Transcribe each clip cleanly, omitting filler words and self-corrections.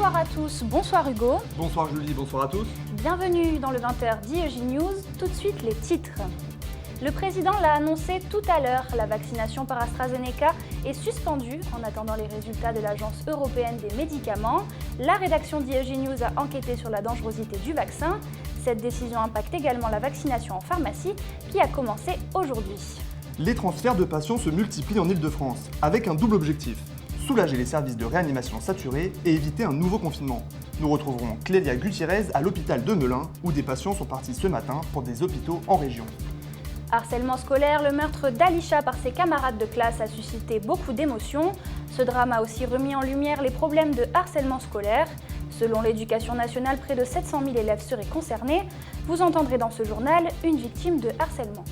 Bonsoir à tous, bonsoir Hugo. Bonsoir Julie, bonsoir à tous. Bienvenue dans le 20h d'IEJ News. Tout de suite les titres. Le président l'a annoncé tout à l'heure, la vaccination par AstraZeneca est suspendue en attendant les résultats de l'Agence européenne des médicaments. La rédaction d'IEJ News a enquêté sur la dangerosité du vaccin. Cette décision impacte également la vaccination en pharmacie qui a commencé aujourd'hui. Les transferts de patients se multiplient en Île-de-France, avec un double objectif: soulager les services de réanimation saturés et éviter un nouveau confinement. Nous retrouverons Clélia Gutiérrez à l'hôpital de Melun, où des patients sont partis ce matin pour des hôpitaux en région. Harcèlement scolaire, le meurtre d'Alisha par ses camarades de classe a suscité beaucoup d'émotions. Ce drame a aussi remis en lumière les problèmes de harcèlement scolaire. Selon l'Éducation nationale, près de 700 000 élèves seraient concernés. Vous entendrez dans ce journal une victime de harcèlement.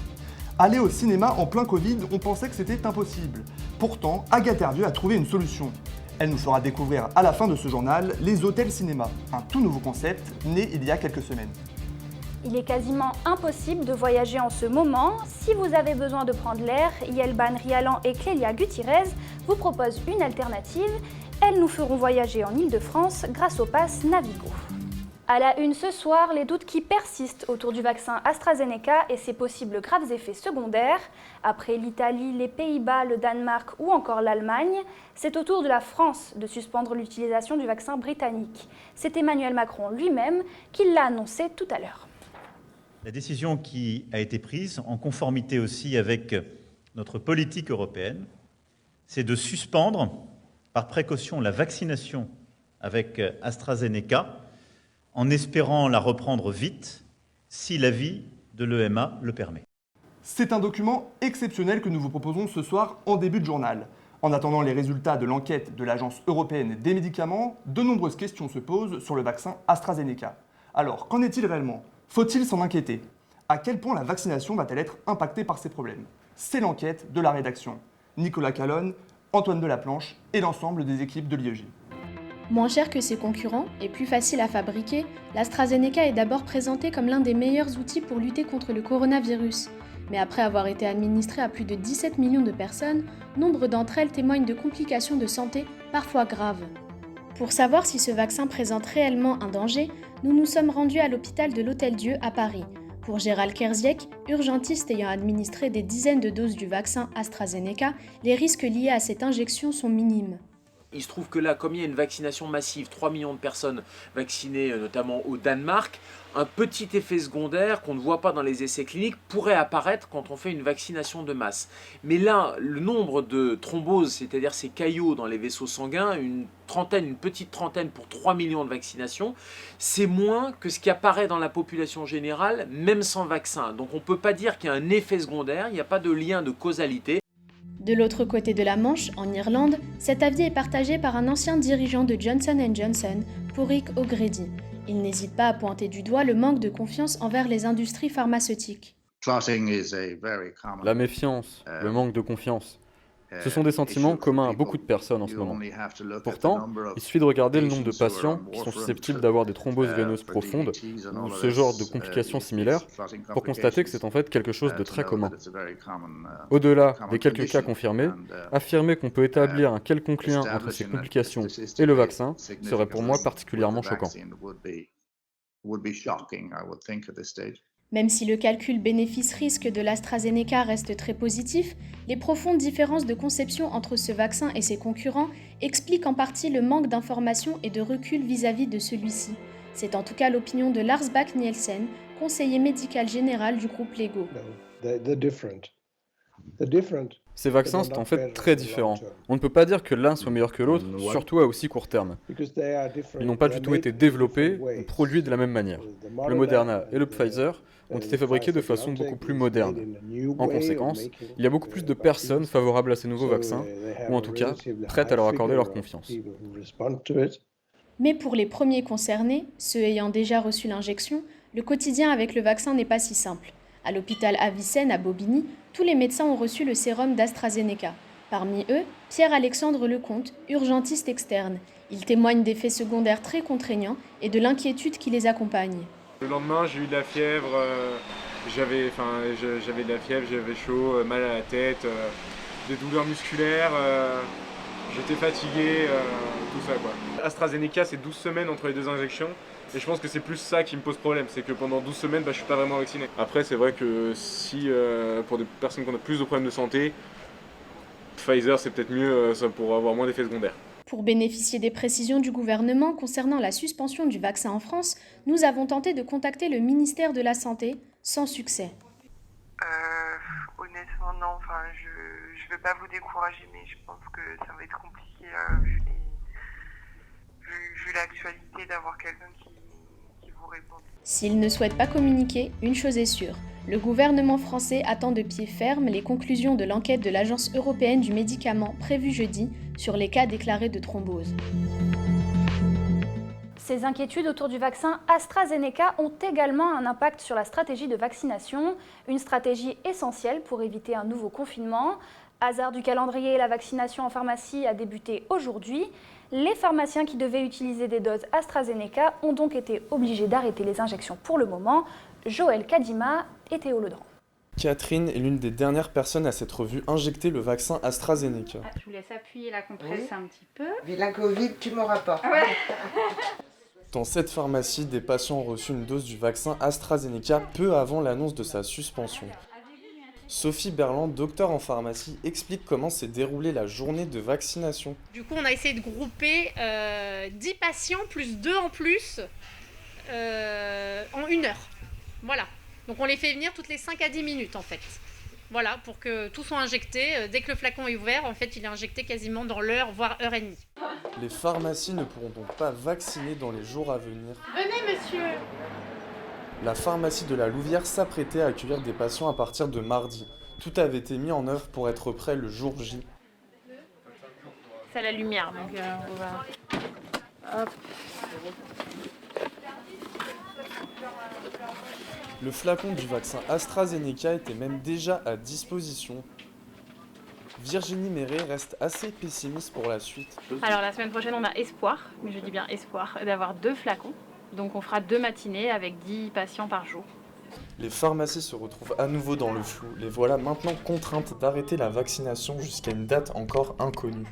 Aller au cinéma en plein Covid, on pensait que c'était impossible. Pourtant, Agathe Hervieux a trouvé une solution. Elle nous fera découvrir à la fin de ce journal les hôtels cinéma, un tout nouveau concept né il y a quelques semaines. Il est quasiment impossible de voyager en ce moment. Si vous avez besoin de prendre l'air, Yelban Rialan et Clélia Gutiérrez vous proposent une alternative. Elles nous feront voyager en Île-de-France grâce au pass Navigo. À la une ce soir, les doutes qui persistent autour du vaccin AstraZeneca et ses possibles graves effets secondaires. Après l'Italie, les Pays-Bas, le Danemark ou encore l'Allemagne, c'est au tour de la France de suspendre l'utilisation du vaccin britannique. C'est Emmanuel Macron lui-même qui l'a annoncé tout à l'heure. La décision qui a été prise, en conformité aussi avec notre politique européenne, c'est de suspendre par précaution la vaccination avec AstraZeneca, en espérant la reprendre vite, si l'avis de l'EMA le permet. C'est un document exceptionnel que nous vous proposons ce soir en début de journal. En attendant les résultats de l'enquête de l'Agence européenne des médicaments, de nombreuses questions se posent sur le vaccin AstraZeneca. Alors, qu'en est-il réellement ? Faut-il s'en inquiéter ? À quel point la vaccination va-t-elle être impactée par ces problèmes ? C'est l'enquête de la rédaction. Nicolas Calonne, Antoine Delaplanche et l'ensemble des équipes de l'IEJ. Moins cher que ses concurrents et plus facile à fabriquer, l'AstraZeneca est d'abord présenté comme l'un des meilleurs outils pour lutter contre le coronavirus. Mais après avoir été administré à plus de 17 millions de personnes, nombre d'entre elles témoignent de complications de santé parfois graves. Pour savoir si ce vaccin présente réellement un danger, nous nous sommes rendus à l'hôpital de l'Hôtel-Dieu à Paris. Pour Gérald Kerziek, urgentiste ayant administré des dizaines de doses du vaccin AstraZeneca, les risques liés à cette injection sont minimes. Il se trouve que là, comme il y a une vaccination massive, 3 millions de personnes vaccinées, notamment au Danemark, un petit effet secondaire qu'on ne voit pas dans les essais cliniques pourrait apparaître quand on fait une vaccination de masse. Mais là, le nombre de thromboses, c'est-à-dire ces caillots dans les vaisseaux sanguins, une petite trentaine pour 3 millions de vaccinations, c'est moins que ce qui apparaît dans la population générale, même sans vaccin. Donc on ne peut pas dire qu'il y a un effet secondaire, il n'y a pas de lien de causalité. De l'autre côté de la Manche, en Irlande, cet avis est partagé par un ancien dirigeant de Johnson & Johnson, Pauric O'Grady. Il n'hésite pas à pointer du doigt le manque de confiance envers les industries pharmaceutiques. La méfiance, le manque de confiance, ce sont des sentiments communs à beaucoup de personnes en ce moment. Pourtant, il suffit de regarder le nombre de patients qui sont susceptibles d'avoir des thromboses veineuses profondes ou ce genre de complications similaires pour constater que c'est en fait quelque chose de très commun. Au-delà des quelques cas confirmés, affirmer qu'on peut établir un quelconque lien entre ces complications et le vaccin serait pour moi particulièrement choquant. Même si le calcul bénéfice-risque de l'AstraZeneca reste très positif, les profondes différences de conception entre ce vaccin et ses concurrents expliquent en partie le manque d'informations et de recul vis-à-vis de celui-ci. C'est en tout cas l'opinion de Lars Bak Nielsen, conseiller médical général du groupe Lego. Ces vaccins sont en fait très différents. On ne peut pas dire que l'un soit meilleur que l'autre, surtout à aussi court terme. Ils n'ont pas du tout été développés ou produits de la même manière. Le Moderna et le Pfizer ont été fabriqués de façon beaucoup plus moderne. En conséquence, il y a beaucoup plus de personnes favorables à ces nouveaux vaccins, ou en tout cas prêtes à leur accorder leur confiance. Mais pour les premiers concernés, ceux ayant déjà reçu l'injection, le quotidien avec le vaccin n'est pas si simple. À l'hôpital Avicenne à Bobigny, tous les médecins ont reçu le sérum d'AstraZeneca. Parmi eux, Pierre-Alexandre Lecomte, urgentiste externe. Il témoigne d'effets secondaires très contraignants et de l'inquiétude qui les accompagne. Le lendemain, j'ai eu de la fièvre, j'avais de la fièvre, j'avais chaud, mal à la tête, des douleurs musculaires, J'étais fatigué, tout ça quoi. AstraZeneca, c'est 12 semaines entre les 2 injections. Et je pense que c'est plus ça qui me pose problème, c'est que pendant 12 semaines, je suis pas vraiment vacciné. Après, c'est vrai que si, pour des personnes qui ont plus de problèmes de santé, Pfizer, c'est peut-être mieux ça pour avoir moins d'effets secondaires. Pour bénéficier des précisions du gouvernement concernant la suspension du vaccin en France, nous avons tenté de contacter le ministère de la Santé, sans succès. Honnêtement, non. Enfin, je ne veux pas vous décourager, mais je pense que ça va être compliqué vu l'actualité d'avoir quelqu'un qui vous répond. S'il ne souhaite pas communiquer, une chose est sûre, le gouvernement français attend de pied ferme les conclusions de l'enquête de l'Agence européenne du médicament prévue jeudi sur les cas déclarés de thrombose. Ces inquiétudes autour du vaccin AstraZeneca ont également un impact sur la stratégie de vaccination, une stratégie essentielle pour éviter un nouveau confinement. Hasard du calendrier, la vaccination en pharmacie a débuté aujourd'hui. Les pharmaciens qui devaient utiliser des doses AstraZeneca ont donc été obligés d'arrêter les injections pour le moment. Joël Kadima et Théo Ledran. Catherine est l'une des dernières personnes à s'être vue injecter le vaccin AstraZeneca. Je vous laisse appuyer la compresse un petit peu. Mais la Covid, tu m'auras pas. Ouais. Dans cette pharmacie, des patients ont reçu une dose du vaccin AstraZeneca peu avant l'annonce de sa suspension. Sophie Berland, docteur en pharmacie, explique comment s'est déroulée la journée de vaccination. Du coup, on a essayé de grouper 10 patients plus 2 en plus en 1 heure. Voilà. Donc on les fait venir toutes les 5 à 10 minutes en fait. Voilà, pour que tout soit injecté. Dès que le flacon est ouvert, en fait, il est injecté quasiment dans l'heure, voire heure et demie. Les pharmacies ne pourront donc pas vacciner dans les jours à venir. Venez, monsieur. La pharmacie de la Louvière s'apprêtait à accueillir des patients à partir de mardi. Tout avait été mis en œuvre pour être prêt le jour J. C'est la lumière, donc on va... Hop. Le flacon du vaccin AstraZeneca était même déjà à disposition. Virginie Méret reste assez pessimiste pour la suite. Alors la semaine prochaine, on a espoir, mais je dis bien espoir, d'avoir 2 flacons. Donc on fera 2 matinées avec 10 patients par jour. Les pharmacies se retrouvent à nouveau dans le flou. Les voilà maintenant contraintes d'arrêter la vaccination jusqu'à une date encore inconnue.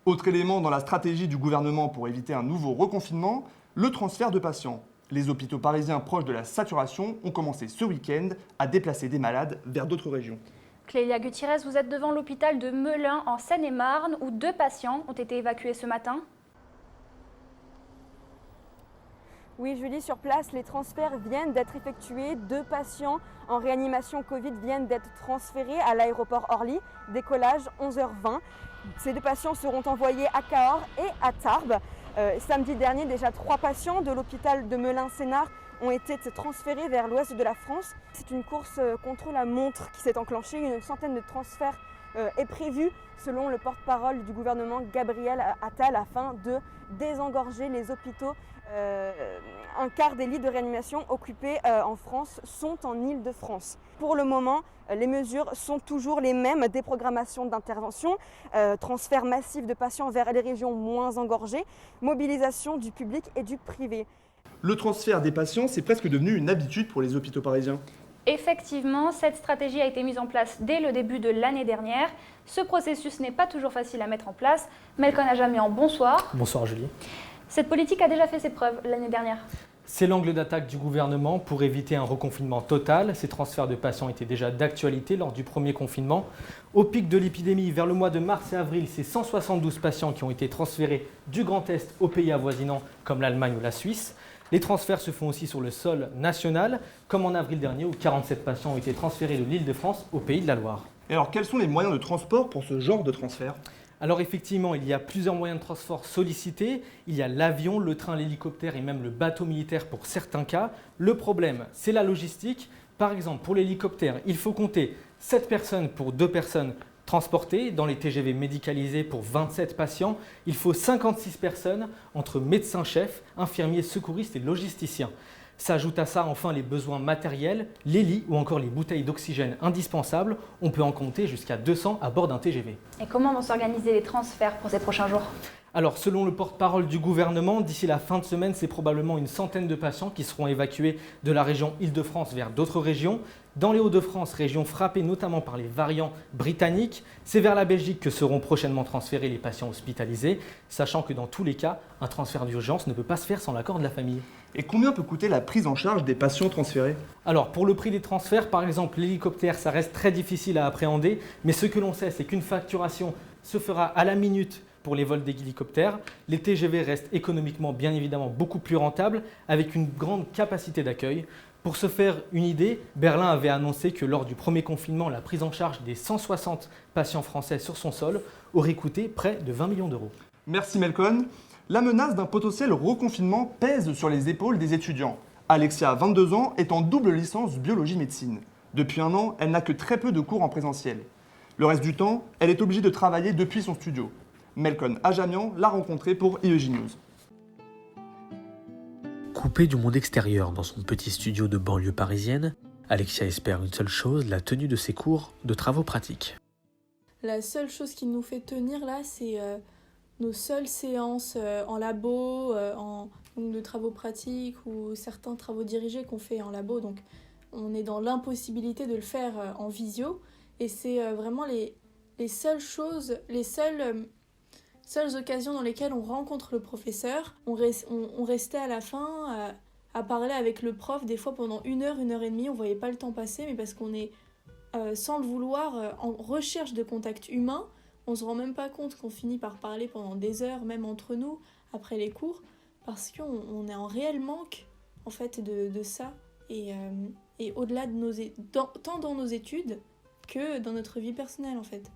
Autre élément dans la stratégie du gouvernement pour éviter un nouveau reconfinement, le transfert de patients. Les hôpitaux parisiens proches de la saturation ont commencé ce week-end à déplacer des malades vers d'autres régions. Clélia Gutiérrez, vous êtes devant l'hôpital de Melun en Seine-et-Marne où 2 patients ont été évacués ce matin. Oui, Julie, sur place, les transferts viennent d'être effectués. 2 patients en réanimation Covid viennent d'être transférés à l'aéroport Orly. Décollage 11h20. Ces 2 patients seront envoyés à Cahors et à Tarbes. Samedi dernier, déjà 3 patients de l'hôpital de Melun-Sénart ont été transférés vers l'ouest de la France. C'est une course contre la montre qui s'est enclenchée. Une centaine de transferts est prévue selon le porte-parole du gouvernement Gabriel Attal afin de désengorger les hôpitaux. Un quart des lits de réanimation occupés en France sont en Île-de-France. Pour le moment, les mesures sont toujours les mêmes, déprogrammation d'intervention, transfert massif de patients vers les régions moins engorgées, mobilisation du public et du privé. Le transfert des patients, c'est presque devenu une habitude pour les hôpitaux parisiens. Effectivement, cette stratégie a été mise en place dès le début de l'année dernière. Ce processus n'est pas toujours facile à mettre en place. Melkon Ajamian, bonsoir. Bonsoir Julie. Cette politique a déjà fait ses preuves l'année dernière. C'est l'angle d'attaque du gouvernement pour éviter un reconfinement total. Ces transferts de patients étaient déjà d'actualité lors du premier confinement. Au pic de l'épidémie, vers le mois de mars et avril, c'est 172 patients qui ont été transférés du Grand Est aux pays avoisinants comme l'Allemagne ou la Suisse. Les transferts se font aussi sur le sol national, comme en avril dernier où 47 patients ont été transférés de l'Île-de-France au Pays de la Loire. Et alors, quels sont les moyens de transport pour ce genre de transfert ? Alors effectivement, il y a plusieurs moyens de transport sollicités. Il y a l'avion, le train, l'hélicoptère et même le bateau militaire pour certains cas. Le problème, c'est la logistique. Par exemple, pour l'hélicoptère, il faut compter 7 personnes pour 2 personnes transportées. Dans les TGV médicalisés pour 27 patients, il faut 56 personnes entre médecins-chefs, infirmiers, secouristes et logisticiens. S'ajoutent à ça enfin les besoins matériels, les lits ou encore les bouteilles d'oxygène indispensables. On peut en compter jusqu'à 200 à bord d'un TGV. Et comment vont s'organiser les transferts pour ces prochains jours ? Alors, selon le porte-parole du gouvernement, d'ici la fin de semaine, c'est probablement une centaine de patients qui seront évacués de la région Île-de-France vers d'autres régions. Dans les Hauts-de-France, région frappée notamment par les variants britanniques, c'est vers la Belgique que seront prochainement transférés les patients hospitalisés, sachant que dans tous les cas, un transfert d'urgence ne peut pas se faire sans l'accord de la famille. Et combien peut coûter la prise en charge des patients transférés? Alors, pour le prix des transferts, par exemple, l'hélicoptère, ça reste très difficile à appréhender, mais ce que l'on sait, c'est qu'une facturation se fera à la minute pour les vols d'hélicoptères. Les TGV restent économiquement, bien évidemment, beaucoup plus rentables, avec une grande capacité d'accueil. Pour se faire une idée, Berlin avait annoncé que lors du premier confinement, la prise en charge des 160 patients français sur son sol aurait coûté près de 20 millions d'euros. Merci Melcon. La menace d'un potentiel reconfinement pèse sur les épaules des étudiants. Alexia, 22 ans, est en double licence biologie-médecine. Depuis un an, elle n'a que très peu de cours en présentiel. Le reste du temps, elle est obligée de travailler depuis son studio. Melcon Ajamian l'a rencontré pour IEJ News. Coupée du monde extérieur dans son petit studio de banlieue parisienne, Alexia espère une seule chose, la tenue de ses cours de travaux pratiques. La seule chose qui nous fait tenir là, c'est nos seules séances en labo, de travaux pratiques ou certains travaux dirigés qu'on fait en labo. Donc on est dans l'impossibilité de le faire en visio. Et c'est vraiment les seules choses, les seules occasions dans lesquelles on rencontre le professeur. On restait à la fin à parler avec le prof, des fois pendant 1 heure, 1 heure et demie. On ne voyait pas le temps passer, mais parce qu'on est, sans le vouloir, en recherche de contact humain. On ne se rend même pas compte qu'on finit par parler pendant des heures, même entre nous, après les cours, parce qu'on est en réel manque en fait, de ça. Et au-delà de tant dans nos études que dans notre vie personnelle en fait.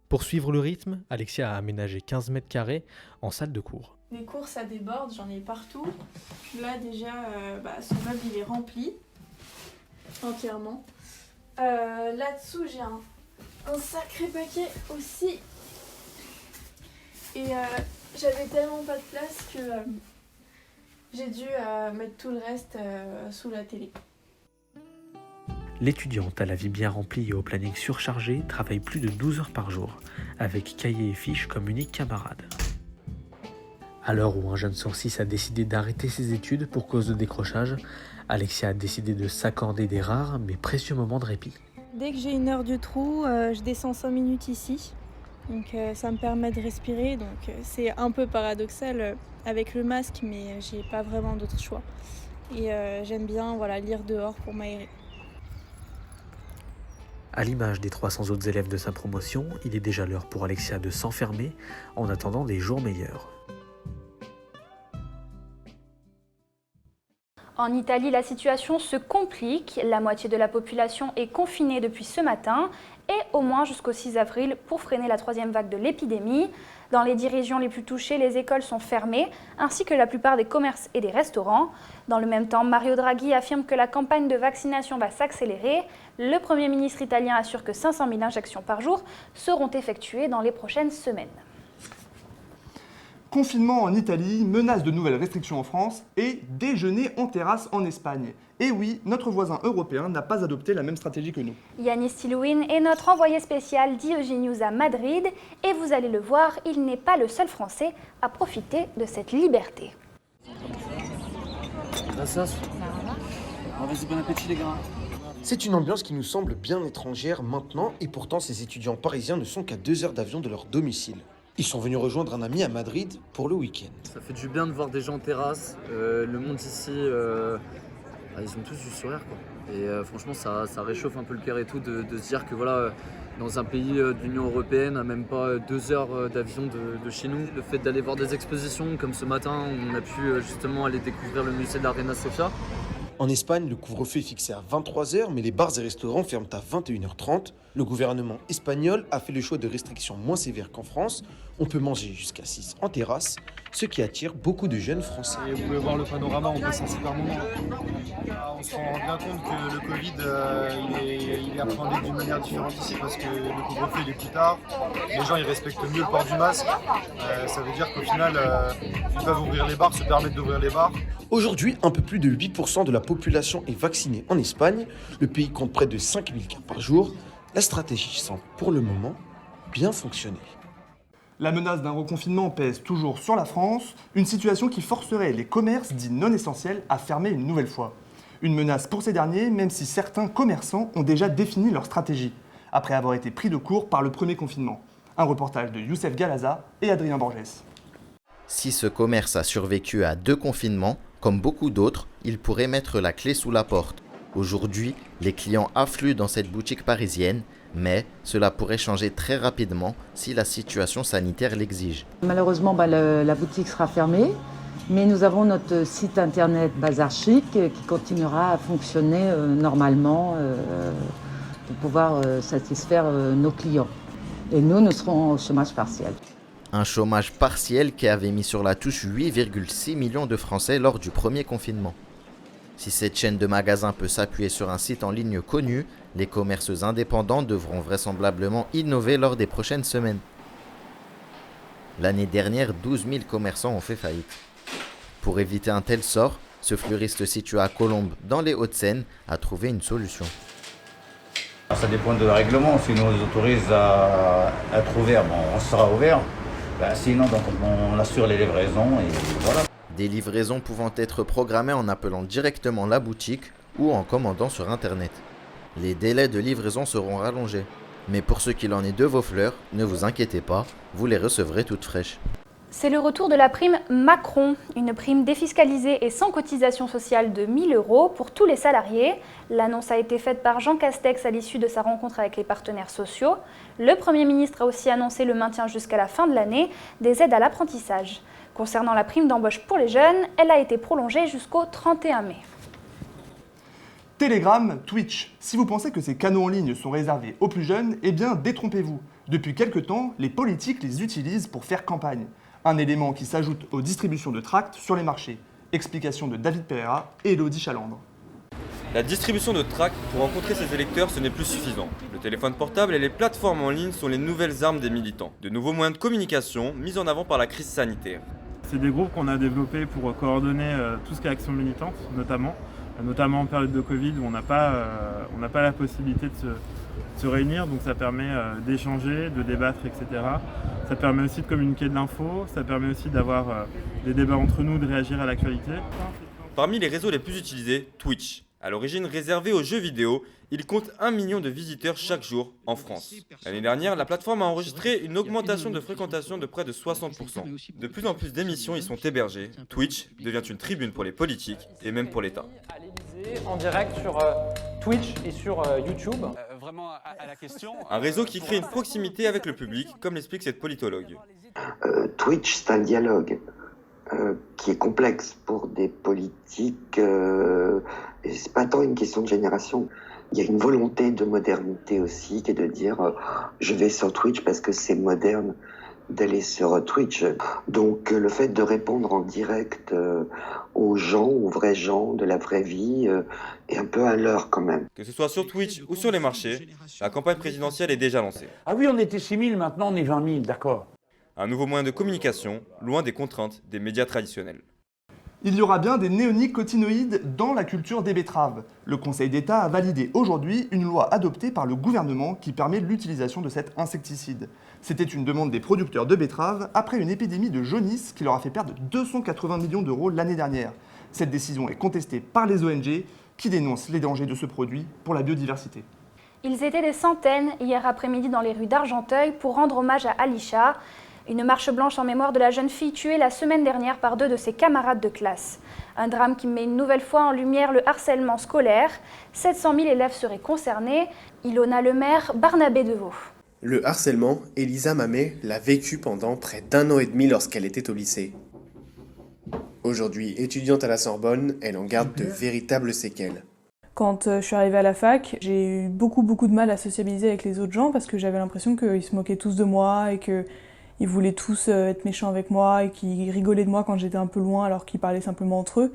Pour suivre le rythme, Alexia a aménagé 15 mètres carrés en salle de cours. Les cours ça déborde, j'en ai partout. Là déjà, ce meuble il est rempli entièrement. Là-dessous j'ai un sacré paquet aussi. Et j'avais tellement pas de place que j'ai dû mettre tout le reste sous la télé. L'étudiante à la vie bien remplie et au planning surchargé travaille plus de 12 heures par jour, avec cahier et fiches comme unique camarade. À l'heure où un jeune sur 6 a décidé d'arrêter ses études pour cause de décrochage, Alexia a décidé de s'accorder des rares mais précieux moments de répit. Dès que j'ai 1 heure de trou, je descends 5 minutes ici. Donc ça me permet de respirer. Donc c'est un peu paradoxal avec le masque, mais j'ai pas vraiment d'autre choix. Et j'aime bien lire dehors pour m'aérer. À l'image des 300 autres élèves de sa promotion, il est déjà l'heure pour Alexia de s'enfermer en attendant des jours meilleurs. En Italie, la situation se complique. La moitié de la population est confinée depuis ce matin et au moins jusqu'au 6 avril pour freiner la 3e vague de l'épidémie. Dans les 10 régions les plus touchées, les écoles sont fermées, ainsi que la plupart des commerces et des restaurants. Dans le même temps, Mario Draghi affirme que la campagne de vaccination va s'accélérer. Le Premier ministre italien assure que 500 000 injections par jour seront effectuées dans les prochaines semaines. Confinement en Italie, menace de nouvelles restrictions en France et déjeuner en terrasse en Espagne. Et oui, notre voisin européen n'a pas adopté la même stratégie que nous. Yanis Tilouin est notre envoyé spécial d'IEJ News à Madrid et vous allez le voir, il n'est pas le seul Français à profiter de cette liberté. Bon appétit les gars. C'est une ambiance qui nous semble bien étrangère maintenant et pourtant ces étudiants parisiens ne sont qu'à 2 heures d'avion de leur domicile. Ils sont venus rejoindre un ami à Madrid pour le week-end. Ça fait du bien de voir des gens en terrasse. Le monde ici, ils ont tous du sourire, quoi. Et franchement, ça réchauffe un peu le cœur et tout de se dire que voilà, dans un pays de l'Union européenne, à même pas 2 heures d'avion de chez nous, le fait d'aller voir des expositions comme ce matin, on a pu justement aller découvrir le musée de la Reina Sofia. En Espagne, le couvre-feu est fixé à 23h, mais les bars et restaurants ferment à 21h30. Le gouvernement espagnol a fait le choix de restrictions moins sévères qu'en France. On peut manger jusqu'à 6 en terrasse, ce qui attire beaucoup de jeunes Français. Et vous pouvez voir le panorama, on passe un super moment. On se rend bien compte que le Covid, il est appréhendé d'une manière différente ici parce que le couvre-feu il est plus tard. Les gens ils respectent mieux le port du masque. Ça veut dire qu'au final, ils peuvent ouvrir les bars, se permettre d'ouvrir les bars. Aujourd'hui, un peu plus de 8% de la population est vaccinée en Espagne. Le pays compte près de 5000 cas par jour. La stratégie semble pour le moment bien fonctionner. La menace d'un reconfinement pèse toujours sur la France, une situation qui forcerait les commerces dits non essentiels à fermer une nouvelle fois. Une menace pour ces derniers, même si certains commerçants ont déjà défini leur stratégie, après avoir été pris de court par le premier confinement. Un reportage de Youssef Galaza et Adrien Borges. Si ce commerce a survécu à 2 confinements, comme beaucoup d'autres, il pourrait mettre la clé sous la porte. Aujourd'hui, les clients affluent dans cette boutique parisienne, mais cela pourrait changer très rapidement si la situation sanitaire l'exige. Malheureusement, la boutique sera fermée, mais nous avons notre site internet Bazar Chic qui continuera à fonctionner normalement pour pouvoir satisfaire nos clients. Et nous serons au chômage partiel. Un chômage partiel qui avait mis sur la touche 8,6 millions de Français lors du premier confinement. Si cette chaîne de magasins peut s'appuyer sur un site en ligne connu, les commerces indépendants devront vraisemblablement innover lors des prochaines semaines. L'année dernière, 12 000 commerçants ont fait faillite. Pour éviter un tel sort, ce fleuriste situé à Colombes, dans les Hauts-de-Seine, a trouvé une solution. Ça dépend de règlement. Si nous nous autorise à être ouvert, on sera ouvert. Sinon, donc, on assure les livraisons et voilà. Des livraisons pouvant être programmées en appelant directement la boutique ou en commandant sur Internet. Les délais de livraison seront rallongés. Mais pour ce qu'il en est de vos fleurs, ne vous inquiétez pas, vous les recevrez toutes fraîches. C'est le retour de la prime Macron, une prime défiscalisée et sans cotisation sociale de 1 000 € pour tous les salariés. L'annonce a été faite par Jean Castex à l'issue de sa rencontre avec les partenaires sociaux. Le Premier ministre a aussi annoncé le maintien jusqu'à la fin de l'année des aides à l'apprentissage. Concernant la prime d'embauche pour les jeunes, elle a été prolongée jusqu'au 31 mai. Telegram, Twitch. Si vous pensez que ces canaux en ligne sont réservés aux plus jeunes, eh bien détrompez-vous. Depuis quelque temps, les politiques les utilisent pour faire campagne. Un élément qui s'ajoute aux distributions de tracts sur les marchés. Explication de David Pereira et Elodie Chalandre. La distribution de tracts pour rencontrer ses électeurs, ce n'est plus suffisant. Le téléphone portable et les plateformes en ligne sont les nouvelles armes des militants. De nouveaux moyens de communication mis en avant par la crise sanitaire. C'est des groupes qu'on a développés pour coordonner tout ce qui est action militante, notamment en période de Covid où on n'a pas la possibilité de se réunir, donc ça permet d'échanger, de débattre, etc. Ça permet aussi de communiquer de l'info, ça permet aussi d'avoir des débats entre nous, de réagir à l'actualité. Parmi les réseaux les plus utilisés, Twitch. À l'origine réservé aux jeux vidéo, il compte 1 million de visiteurs chaque jour en France. L'année dernière, la plateforme a enregistré une augmentation de fréquentation de près de 60%. De plus en plus d'émissions y sont hébergées. Twitch devient une tribune pour les politiques et même pour l'État. En direct sur Twitch et sur YouTube. Un réseau qui crée une proximité avec le public, comme l'explique cette politologue. Twitch, c'est un dialogue qui est complexe pour des politiques. Et c'est pas tant une question de génération. Il y a une volonté de modernité aussi, qui est de dire je vais sur Twitch parce que c'est moderne d'aller sur Twitch. Donc le fait de répondre en direct aux gens, aux vrais gens de la vraie vie, est un peu à l'heure quand même. Que ce soit sur Twitch ou sur les marchés, la campagne présidentielle est déjà lancée. Ah oui, on était 6 000, maintenant on est 20 000, d'accord. Un nouveau moyen de communication, loin des contraintes des médias traditionnels. Il y aura bien des néonicotinoïdes dans la culture des betteraves. Le Conseil d'État a validé aujourd'hui une loi adoptée par le gouvernement qui permet l'utilisation de cet insecticide. C'était une demande des producteurs de betteraves après une épidémie de jaunisse qui leur a fait perdre 280 millions d'euros l'année dernière. Cette décision est contestée par les ONG qui dénoncent les dangers de ce produit pour la biodiversité. Ils étaient des centaines hier après-midi dans les rues d'Argenteuil pour rendre hommage à Alisha. Une marche blanche en mémoire de la jeune fille tuée la semaine dernière par 2 de ses camarades de classe. Un drame qui met une nouvelle fois en lumière le harcèlement scolaire. 700 000 élèves seraient concernés. Ilona Lemaire, Barnabé Deveau. Le harcèlement, Elisa Mamet l'a vécu pendant près d'1 an et demi lorsqu'elle était au lycée. Aujourd'hui étudiante à la Sorbonne, elle en garde de véritables séquelles. Quand je suis arrivée à la fac, j'ai eu beaucoup de mal à sociabiliser avec les autres gens parce que j'avais l'impression qu'ils se moquaient tous de moi et que ils voulaient tous être méchants avec moi et qu'ils rigolaient de moi quand j'étais un peu loin alors qu'ils parlaient simplement entre eux.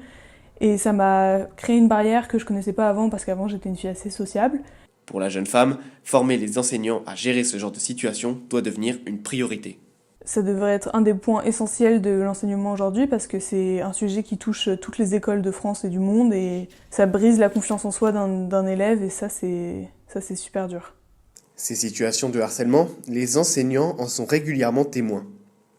Et ça m'a créé une barrière que je connaissais pas avant parce qu'avant j'étais une fille assez sociable. Pour la jeune femme, former les enseignants à gérer ce genre de situation doit devenir une priorité. Ça devrait être un des points essentiels de l'enseignement aujourd'hui parce que c'est un sujet qui touche toutes les écoles de France et du monde et ça brise la confiance en soi d'un élève et ça c'est super dur. Ces situations de harcèlement, les enseignants en sont régulièrement témoins.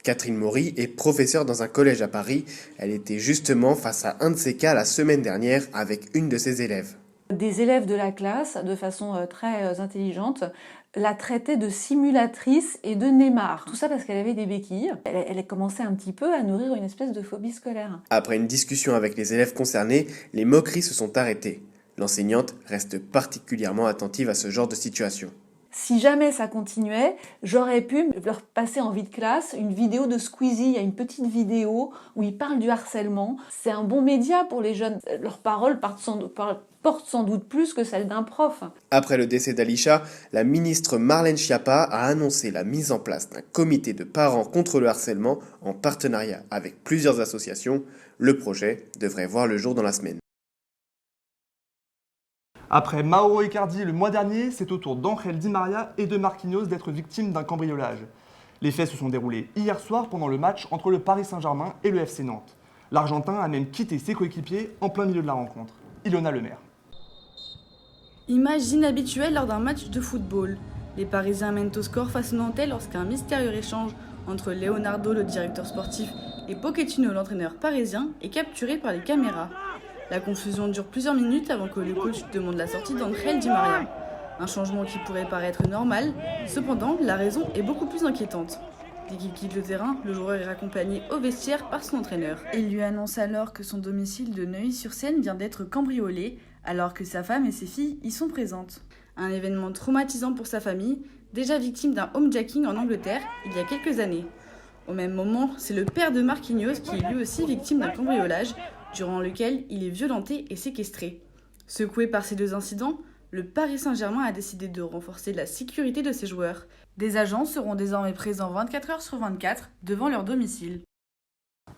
Catherine Maury est professeure dans un collège à Paris. Elle était justement face à un de ces cas la semaine dernière avec une de ses élèves. Des élèves de la classe, de façon très intelligente, la traitaient de simulatrice et de Neymar. Tout ça parce qu'elle avait des béquilles. Elle a commencé un petit peu à nourrir une espèce de phobie scolaire. Après une discussion avec les élèves concernés, les moqueries se sont arrêtées. L'enseignante reste particulièrement attentive à ce genre de situation. Si jamais ça continuait, j'aurais pu leur passer en vie de classe une vidéo de Squeezie. Il y a une petite vidéo où ils parlent du harcèlement. C'est un bon média pour les jeunes. Leurs paroles portent sans doute plus que celles d'un prof. Après le décès d'Alisha, la ministre Marlène Schiappa a annoncé la mise en place d'un comité de parents contre le harcèlement en partenariat avec plusieurs associations. Le projet devrait voir le jour dans la semaine. Après Mauro Icardi le mois dernier, c'est au tour d'Angel Di Maria et de Marquinhos d'être victimes d'un cambriolage. Les faits se sont déroulés hier soir pendant le match entre le Paris Saint-Germain et le FC Nantes. L'Argentin a même quitté ses coéquipiers en plein milieu de la rencontre. Ilona Lemaire. Image inhabituelle lors d'un match de football. Les Parisiens mènent au score face aux Nantais lorsqu'un mystérieux échange entre Leonardo, le directeur sportif, et Pochettino, l'entraîneur parisien, est capturé par les caméras. La confusion dure plusieurs minutes avant que le coach demande la sortie d'Angel Di Maria. Un changement qui pourrait paraître normal, cependant la raison est beaucoup plus inquiétante. Dès qu'il quitte le terrain, le joueur est raccompagné au vestiaire par son entraîneur. Il lui annonce alors que son domicile de Neuilly-sur-Seine vient d'être cambriolé, alors que sa femme et ses filles y sont présentes. Un événement traumatisant pour sa famille, déjà victime d'un homejacking en Angleterre il y a quelques années. Au même moment, c'est le père de Marquinhos qui est lui aussi victime d'un cambriolage, durant lequel il est violenté et séquestré. Secoué par ces deux incidents, le Paris Saint-Germain a décidé de renforcer la sécurité de ses joueurs. Des agents seront désormais présents 24 heures sur 24 devant leur domicile.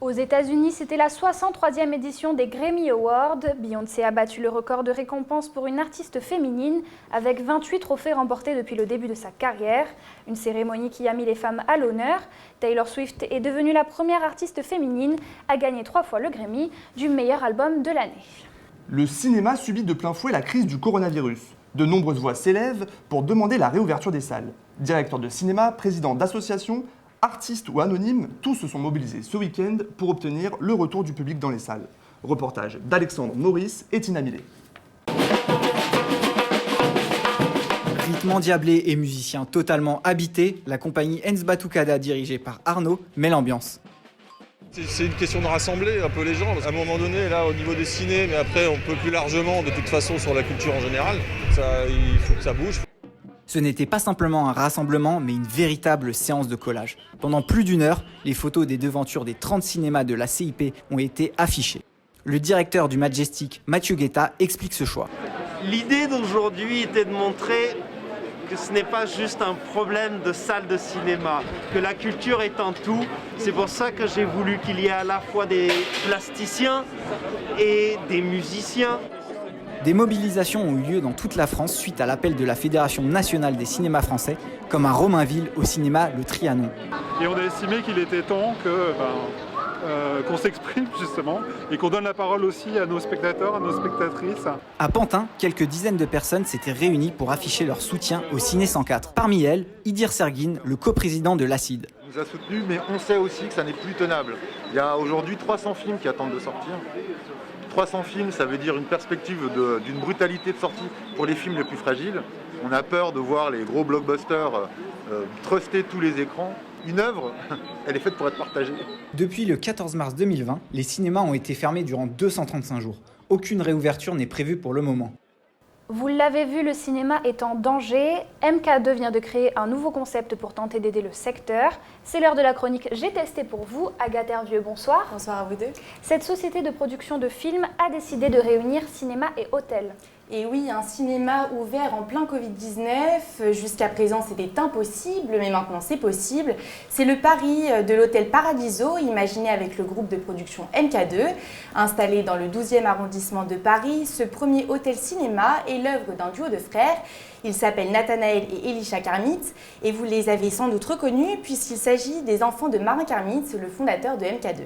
Aux États-Unis, c'était la 63e édition des Grammy Awards. Beyoncé a battu le record de récompense pour une artiste féminine avec 28 trophées remportés depuis le début de sa carrière. Une cérémonie qui a mis les femmes à l'honneur. Taylor Swift est devenue la première artiste féminine à gagner 3 fois le Grammy du meilleur album de l'année. Le cinéma subit de plein fouet la crise du coronavirus. De nombreuses voix s'élèvent pour demander la réouverture des salles. Directeurs de cinéma, présidents d'associations, artistes ou anonymes, tous se sont mobilisés ce week-end pour obtenir le retour du public dans les salles. Reportage d'Alexandre Maurice et Tina Millet. Rythme endiablé et musicien totalement habité, la compagnie Ens Batucada dirigée par Arnaud met l'ambiance. C'est une question de rassembler un peu les gens. À un moment donné, là, au niveau des ciné, mais après, on peut plus largement, de toute façon, sur la culture en général. Il faut que ça bouge. Ce n'était pas simplement un rassemblement, mais une véritable séance de collage. Pendant plus d'1 heure, les photos des devantures des 30 cinémas de la CIP ont été affichées. Le directeur du Majestic, Mathieu Guetta, explique ce choix. L'idée d'aujourd'hui était de montrer que ce n'est pas juste un problème de salle de cinéma, que la culture est un tout. C'est pour ça que j'ai voulu qu'il y ait à la fois des plasticiens et des musiciens. Des mobilisations ont eu lieu dans toute la France suite à l'appel de la Fédération nationale des cinémas français, comme à Romainville au cinéma Le Trianon. Et on a estimé qu'il était temps qu'on s'exprime justement et qu'on donne la parole aussi à nos spectateurs, à nos spectatrices. À Pantin, quelques dizaines de personnes s'étaient réunies pour afficher leur soutien au Ciné 104. Parmi elles, Idir Serguine, le coprésident de l'ACID. On nous a soutenus, mais on sait aussi que ça n'est plus tenable. Il y a aujourd'hui 300 films qui attendent de sortir. 300 films, ça veut dire une perspective d'une brutalité de sortie pour les films les plus fragiles. On a peur de voir les gros blockbusters truster tous les écrans. Une œuvre, elle est faite pour être partagée. Depuis le 14 mars 2020, les cinémas ont été fermés durant 235 jours. Aucune réouverture n'est prévue pour le moment. Vous l'avez vu, le cinéma est en danger. MK2 vient de créer un nouveau concept pour tenter d'aider le secteur. C'est l'heure de la chronique J'ai testé pour vous. Agathe Hervieux, bonsoir. Bonsoir à vous deux. Cette société de production de films a décidé de réunir cinéma et hôtel. Et oui, un cinéma ouvert en plein Covid-19. Jusqu'à présent, c'était impossible, mais maintenant c'est possible. C'est le pari de l'hôtel Paradiso, imaginé avec le groupe de production MK2. Installé dans le 12e arrondissement de Paris, ce premier hôtel cinéma est l'œuvre d'un duo de frères. Ils s'appellent Nathanaël et Elisha Karmitz, et vous les avez sans doute reconnus puisqu'il s'agit des enfants de Marin Karmitz, le fondateur de MK2.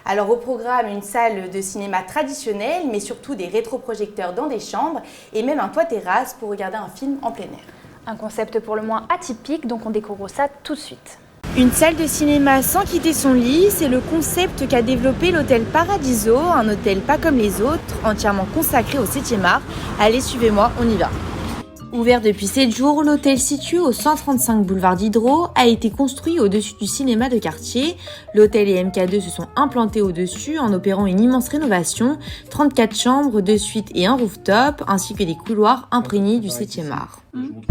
Alors au programme, une salle de cinéma traditionnelle, mais surtout des rétroprojecteurs dans des chambres et même un toit terrasse pour regarder un film en plein air. Un concept pour le moins atypique, donc on découvre ça tout de suite. Une salle de cinéma sans quitter son lit, c'est le concept qu'a développé l'hôtel Paradiso, un hôtel pas comme les autres, entièrement consacré au 7e art. Allez, suivez-moi, on y va. Ouvert depuis 7 jours, l'hôtel situé au 135 boulevard Diderot a été construit au-dessus du cinéma de quartier. L'hôtel et MK2 se sont implantés au-dessus en opérant une immense rénovation, 34 chambres, 2 suites et un rooftop, ainsi que des couloirs imprégnés du 7e art.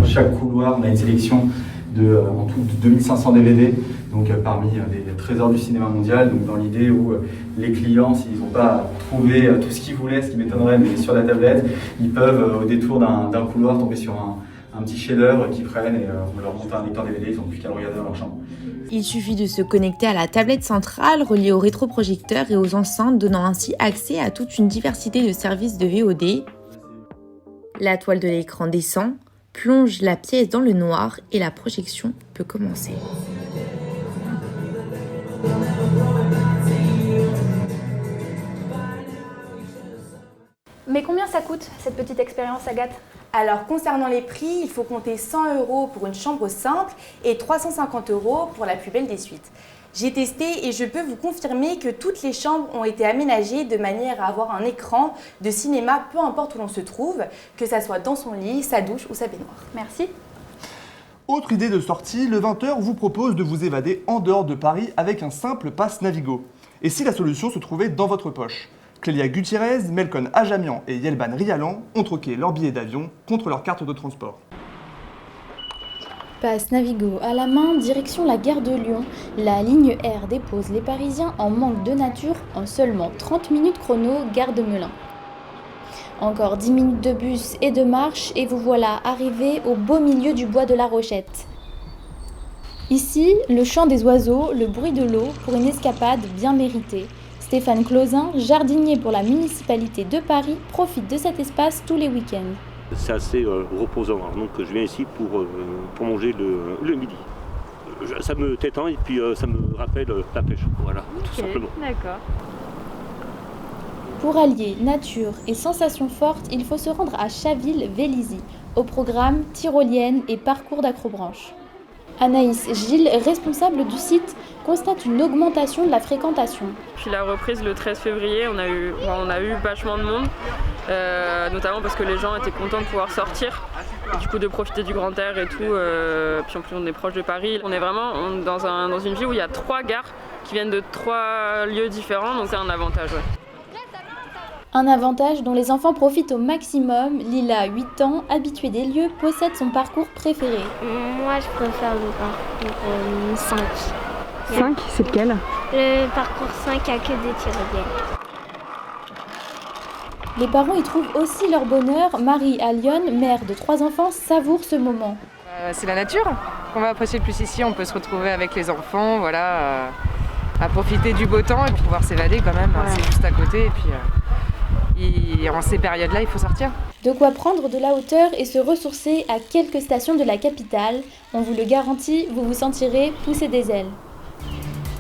Chaque couloir, on a une sélection en tout de 2500 DVD, donc parmi les trésors du cinéma mondial, donc dans l'idée où les clients, s'ils n'ont pas trouvé tout ce qu'ils voulaient, ce qui m'étonnerait, mais sur la tablette, ils peuvent au détour d'un couloir tomber sur un petit chef-d'œuvre qu'ils prennent et on leur monte un lecteur DVD, ils n'ont plus qu'à le regarder dans leur chambre. Il suffit de se connecter à la tablette centrale reliée au rétroprojecteur et aux enceintes, donnant ainsi accès à toute une diversité de services de VOD. La toile de l'écran descend, plonge la pièce dans le noir et la projection peut commencer. Mais combien ça coûte, cette petite expérience, Agathe ? Alors, concernant les prix, il faut compter 100 € pour une chambre simple et 350 € pour la plus belle des suites. J'ai testé et je peux vous confirmer que toutes les chambres ont été aménagées de manière à avoir un écran de cinéma, peu importe où l'on se trouve, que ça soit dans son lit, sa douche ou sa baignoire. Merci. Autre idée de sortie, le 20h vous propose de vous évader en dehors de Paris avec un simple pass Navigo. Et si la solution se trouvait dans votre poche ? Clélia Gutiérrez, Melkon Ajamian et Yelban Rialan ont troqué leur billet d'avion contre leur carte de transport. Passe Navigo à la main, direction la gare de Lyon. La ligne R dépose les Parisiens en manque de nature en seulement 30 minutes chrono, gare de Melun. Encore 10 minutes de bus et de marche et vous voilà arrivé au beau milieu du bois de la Rochette. Ici, le chant des oiseaux, le bruit de l'eau pour une escapade bien méritée. Stéphane Clausin, jardinier pour la municipalité de Paris, profite de cet espace tous les week-ends. C'est assez reposant, donc je viens ici pour manger le midi. Ça me détend et puis ça me rappelle la pêche, voilà, tout simplement. D'accord. Pour allier nature et sensations fortes, il faut se rendre à Chaville-Vélizy. Au programme, tyrolienne et parcours d'acrobranche. Anaïs Gilles, responsable du site, constate une augmentation de la fréquentation. Puis la reprise le 13 février, on a eu vachement de monde, notamment parce que les gens étaient contents de pouvoir sortir, et du coup de profiter du grand air et tout. Puis en plus on est proche de Paris. On est vraiment dans une ville où il y a 3 gares qui viennent de 3 lieux différents, donc c'est un avantage. Ouais. Un avantage dont les enfants profitent au maximum. Lila, 8 ans, habituée des lieux, possède son parcours préféré. Moi, je préfère le parcours 5. 5, c'est lequel ? Le parcours 5 a que des tyroliennes. Les parents y trouvent aussi leur bonheur. Marie à Lyon, mère de 3 enfants, savoure ce moment. C'est la nature qu'on va apprécier le plus ici. On peut se retrouver avec les enfants, voilà, à profiter du beau temps et puis pouvoir s'évader quand même. Ouais. C'est juste à côté et puis... Et en ces périodes-là, il faut sortir. De quoi prendre de la hauteur et se ressourcer à quelques stations de la capitale. On vous le garantit, vous vous sentirez pousser des ailes.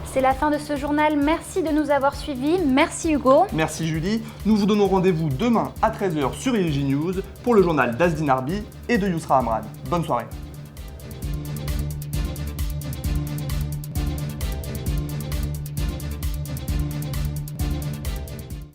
C'est la fin de ce journal. Merci de nous avoir suivis. Merci Hugo. Merci Julie. Nous vous donnons rendez-vous demain à 13h sur ILJ News pour le journal d'Asdin Arbi et de Yousra Amran. Bonne soirée.